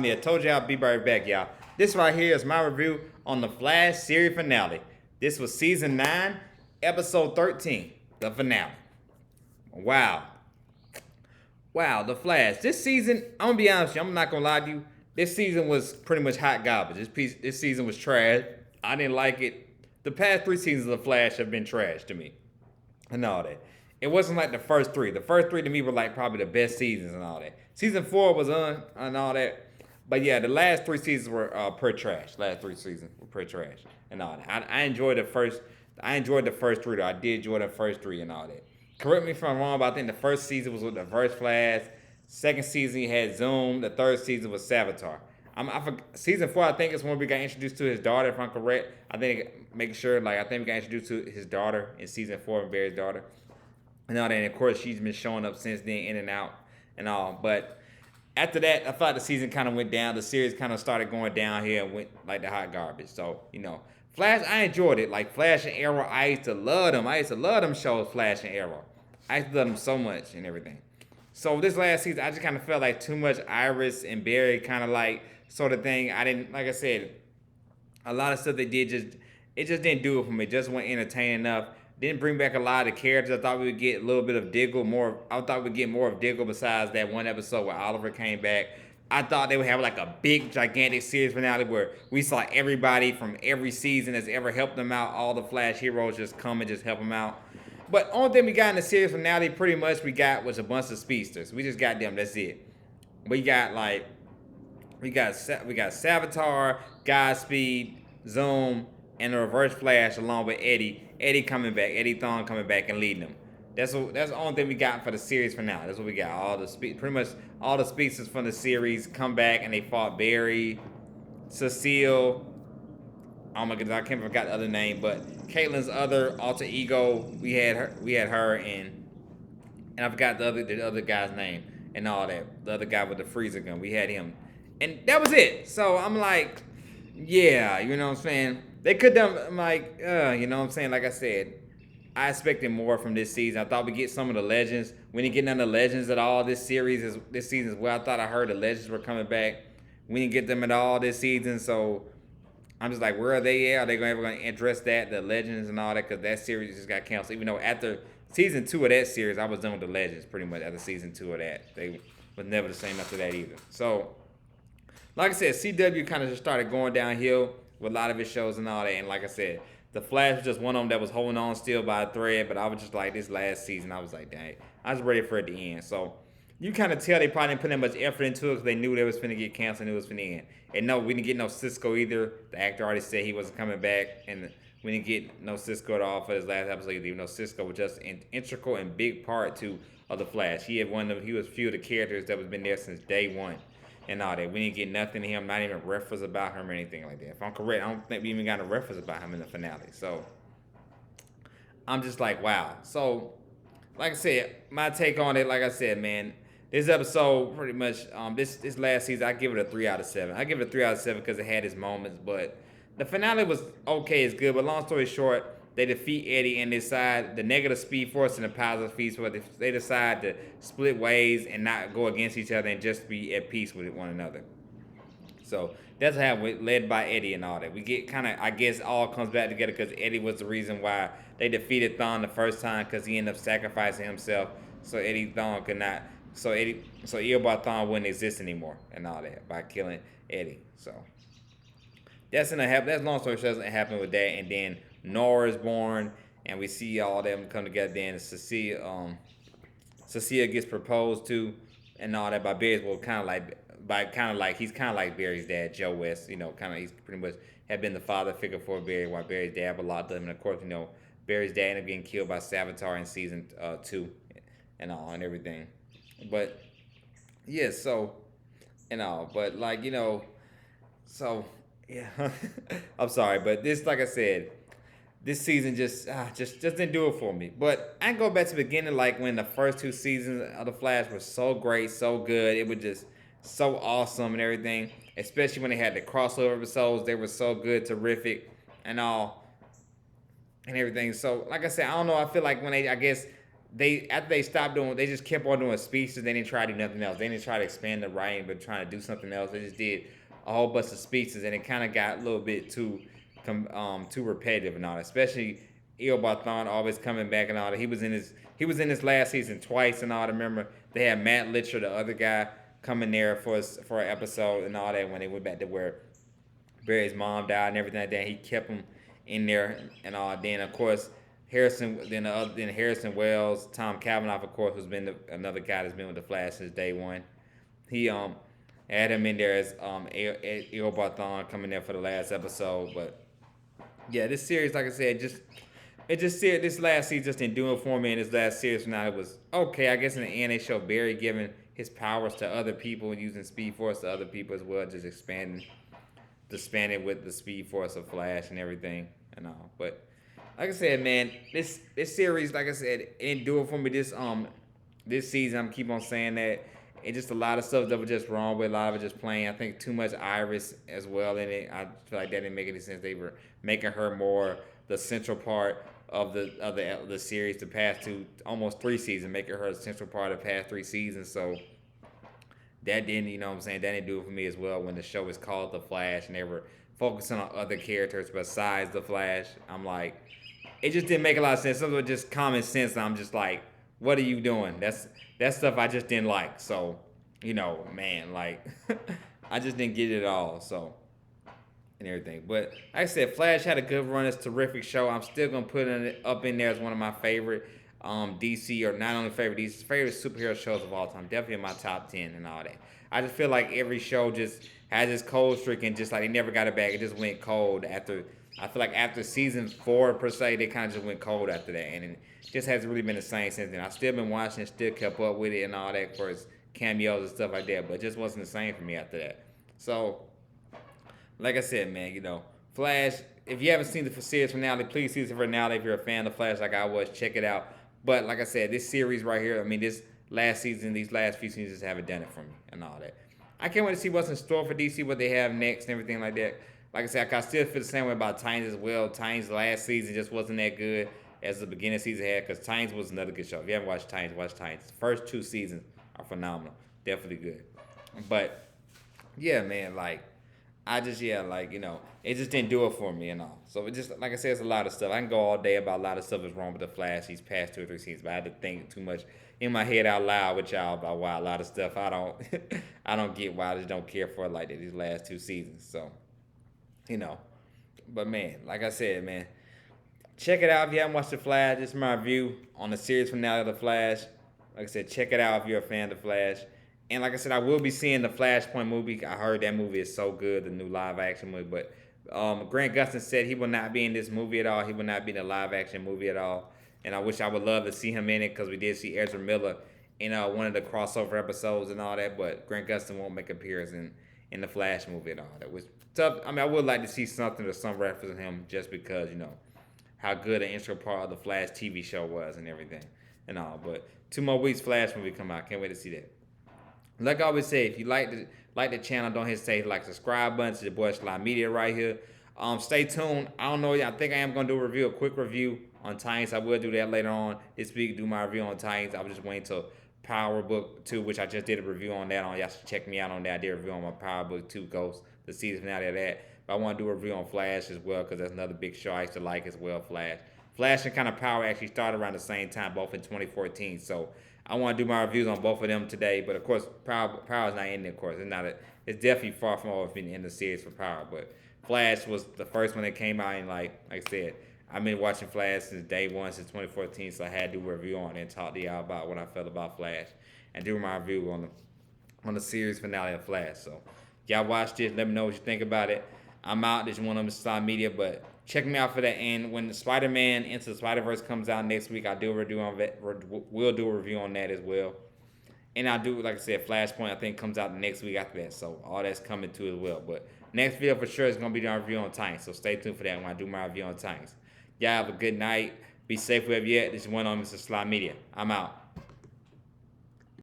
I told you I'll be right back, y'all. This right here is my review on the Flash series finale. This was season 9, episode 13, the finale. Wow. Wow, the Flash. This season, I'm gonna be honest with you, I'm not gonna lie to you. This season was pretty much hot garbage. This season was trash. I didn't like it. The past 3 seasons of the Flash have been trash to me. And all that. It wasn't like the first 3. The first 3 to me were like probably the best seasons and all that. Season 4 was and all that. But yeah, the last 3 seasons were per trash. Last 3 seasons were per trash and all that. I enjoyed the first. I enjoyed the first 3 though. I did enjoy the first 3 and all that. Correct me if I'm wrong, but I think the first season was with the Reverse Flash. Second season you had Zoom. The third season was Savitar. Season 4, I think, is when we got introduced to his daughter. If I'm correct, I think I think we got introduced to his daughter in season 4, and Barry's daughter. And all that, and of course, she's been showing up since then, in and out, and all. But after that, I thought the season kind of went down. The series kind of started going down here and went like the hot garbage. So Flash, I enjoyed it. Like Flash and Arrow, I used to love them. I used to love them shows, Flash and Arrow. I used to love them so much and everything. So this last season, I just kind of felt like too much Iris and Barry kind of like sort of thing. I didn't, like I said, a lot of stuff they did it just didn't do it for me. It just wasn't entertaining enough. Didn't bring back a lot of the characters. I thought we would get a little bit of Diggle more. I thought we'd get more of Diggle besides that one episode where Oliver came back. I thought they would have like a big, gigantic series finale where we saw everybody from every season that's ever helped them out. All the Flash heroes just come and just help them out. But only thing we got in the series finale, pretty much we got was a bunch of speedsters. We just got them. That's it. We got Savitar, Godspeed, Zoom, and the Reverse Flash along with Eddie. Eddie coming back, Eddie Thawne coming back and leading them. That's the only thing we got for the series for now. That's what we got. Pretty much all the speedsters from the series come back and they fought Barry, Cecile. Oh my goodness, I can't forget the other name, but Caitlin's other alter ego. We had her, and I forgot the other guy's name and all that. The other guy with the freezer gun. We had him, and that was it. So I'm like, yeah, you know what I'm saying. They could have, I'm like, you know what I'm saying. Like I said, I expected more from this season. I thought we'd get some of the legends. We didn't get none of the legends at all this season as well. I thought I heard the legends were coming back. We didn't get them at all this season, so I'm just like, where are they at? Are they ever going to address that, the legends and all that? Because that series just got canceled. Even though after season 2 of that series, I was done with the legends pretty much after season 2 of that. They was never the same after that either. So, like I said, CW kind of just started going downhill with a lot of his shows and all that. And like I said, The Flash was just one of them that was holding on still by a thread. But I was just like, this last season, I was like, dang, I was ready for it to end. So you kind of tell they probably didn't put that much effort into it because they knew they was finna get canceled and it was finna end. And no, we didn't get no Cisco either. The actor already said he wasn't coming back. And we didn't get no Cisco at all for his last episode either. Even though Cisco was just an integral and big part of The Flash. He was few of the characters that was been there since day one. And all that. We didn't get nothing to him, not even reference about him or anything like that. If I'm correct, I don't think we even got a reference about him in the finale. So I'm just like, wow. So, like I said, my take on it, like I said, man, this episode pretty much, this last season, I give it a 3 out of 7. I give it a 3 out of 7 because it had its moments, but the finale was okay, it's good. But long story short, they defeat Eddie and decide the negative Speed Force and the positive Speed Force. They decide to split ways and not go against each other and just be at peace with one another. So that's how we led by Eddie and all that. We get kind of, I guess, all comes back together because Eddie was the reason why they defeated Thawne the first time because he ended up sacrificing himself so Eddie Thawne could not, so Eobard Thawne wouldn't exist anymore and all that by killing Eddie. So that's long story short, doesn't happen with that. And then Nora is born, and we see all of them come together. Then Cecile gets proposed to, and all that by Barry's. Well, he's kind of like Barry's dad, Joe West. He's pretty much had been the father figure for Barry, while Barry's dad belonged to him. And of course, Barry's dad ended up getting killed by Savitar in season 2, and all and everything. But yeah, so and all, but so yeah, I'm sorry, but this, like I said. This season just didn't do it for me. But I can go back to the beginning, like when the first 2 seasons of The Flash were so great, so good. It was just so awesome and everything. Especially when they had the crossover episodes. They were so good, terrific, and all, and everything. So, like I said, I don't know. I feel like when I guess they after they stopped doing, they just kept on doing speeches. They didn't try to do nothing else. They didn't try to expand the writing, but trying to do something else. They just did a whole bunch of speeches, and it kind of got a little bit too repetitive and all that. Especially Barthon always coming back and all that. He was in his last season twice and all that. Remember they had Matt Litcher, the other guy, coming there for an episode and all that when they went back to where Barry's mom died and everything like that. He kept him in there and all. Then of course then Harrison Wells, Tom Cavanaugh, of course, who's been another guy that's been with the Flash since day one. He had him in there as Earl Barthon coming there for the last episode. But yeah, this series, like I said, this last season just didn't do it for me. And this last series finale was okay. I guess in the end they showed Barry giving his powers to other people and using Speed Force to other people as well, just expanding with the Speed Force of Flash and everything and all. But like I said, man, this series, like I said, it didn't do it for me this season. I'm keep on saying that. And just a lot of stuff that was just wrong with. A lot of it just plain. I think too much Iris as well in it. I feel like that didn't make any sense. They were making her more the central part of the series the past almost 3 seasons, making her a central part of the past 3 seasons. So that didn't, you know what I'm saying, that didn't do it for me as well when the show is called The Flash and they were focusing on other characters besides The Flash. I'm like, it just didn't make a lot of sense. Some of it just common sense. And I'm just like, what are you doing? That's stuff I just didn't like. So, you know, man, like, I just didn't get it at all. So, and everything. But like I said, Flash had a good run. It's a terrific show. I'm still gonna put it up in there as one of my favorite DC, or not only favorite DC, favorite superhero shows of all time. Definitely in my top 10 and all that. I just feel like every show just has this cold streak and just like they never got it back. It just went cold after. I feel like after season 4 per se, they kind of just went cold after that, and it just hasn't really been the same since then. I still been watching, still kept up with it and all that for its cameos and stuff like that, but it just wasn't the same for me after that. So, like I said, man, you know, Flash. If you haven't seen the series finale, please see the finale. If you're a fan of Flash, like I was, check it out. But like I said, this series right here, I mean, this last season, these last few seasons just haven't done it for me and all that. I can't wait to see what's in store for DC, what they have next and everything like that. Like I said, I still feel the same way about Titans as well. Titans last season just wasn't that good as the beginning season had, because Titans was another good show. If you haven't watched Titans, watch Titans. The first 2 seasons are phenomenal. Definitely good. But, yeah, man, like, it just didn't do it for me and all. So it just, like I said, it's a lot of stuff. I can go all day about a lot of stuff that's wrong with the Flash these past 2 or 3 seasons, but I had to think too much in my head out loud with y'all about why a lot of stuff I don't I don't get, why I just don't care for it like that these last 2 seasons. So, you know. But man, like I said, man, check it out if you haven't watched The Flash. This is my review on the series finale of The Flash. Like I said, check it out if you're a fan of The Flash. And like I said, I will be seeing the Flashpoint movie. I heard that movie is so good, the new live action movie. But Grant Gustin said he will not be in this movie at all. He will not be in the live action movie at all. And I wish I would love to see him in it, because we did see Ezra Miller in one of the crossover episodes and all that. But Grant Gustin won't make an appearance in the Flash movie at all. That was tough. I mean, I would like to see something or some reference to him, just because, you know, how good an intro part of the Flash TV show was and everything and all. But 2 more weeks, Flash movie come out. Can't wait to see that. Like I always say, if you like the channel, don't hesitate to subscribe button to the boy Sly Media right here. Stay tuned. I don't know. I think I am gonna do a quick review on Titans. I will do that later on this week. Do my review on Titans. I was just waiting till Power Book 2, which I just did a review on that. Y'all should check me out on that. I did a review on my Power Book 2 Ghost, the season finale of that. But I want to do a review on Flash as well, because that's another big show I used to like as well. Flash and kind of Power actually started around the same time, both in 2014. So I want to do my reviews on both of them today. But of course, Power's not ending. Of course, it's definitely far from over being in the series for Power. But Flash was the first one that came out, and like I said, I've been watching Flash since day one, since 2014. So I had to do a review on it and talk to y'all about what I felt about Flash, and do my review on the series finale of Flash. So y'all watch this. Let me know what you think about it. I'm out. This is one of them Sly Media, but check me out for that. And when Spider-Man Into the Spider-Verse comes out next week, I'll do a review on that. We'll do a review on that as well. And I'll do, like I said, Flashpoint, I think, comes out the next week after that. So all that's coming too as well. But next video for sure is going to be the review on Titans. So stay tuned for that when I do my review on Titans. Y'all have a good night. Be safe wherever you're at. This is one on Mr. Sly Media. I'm out.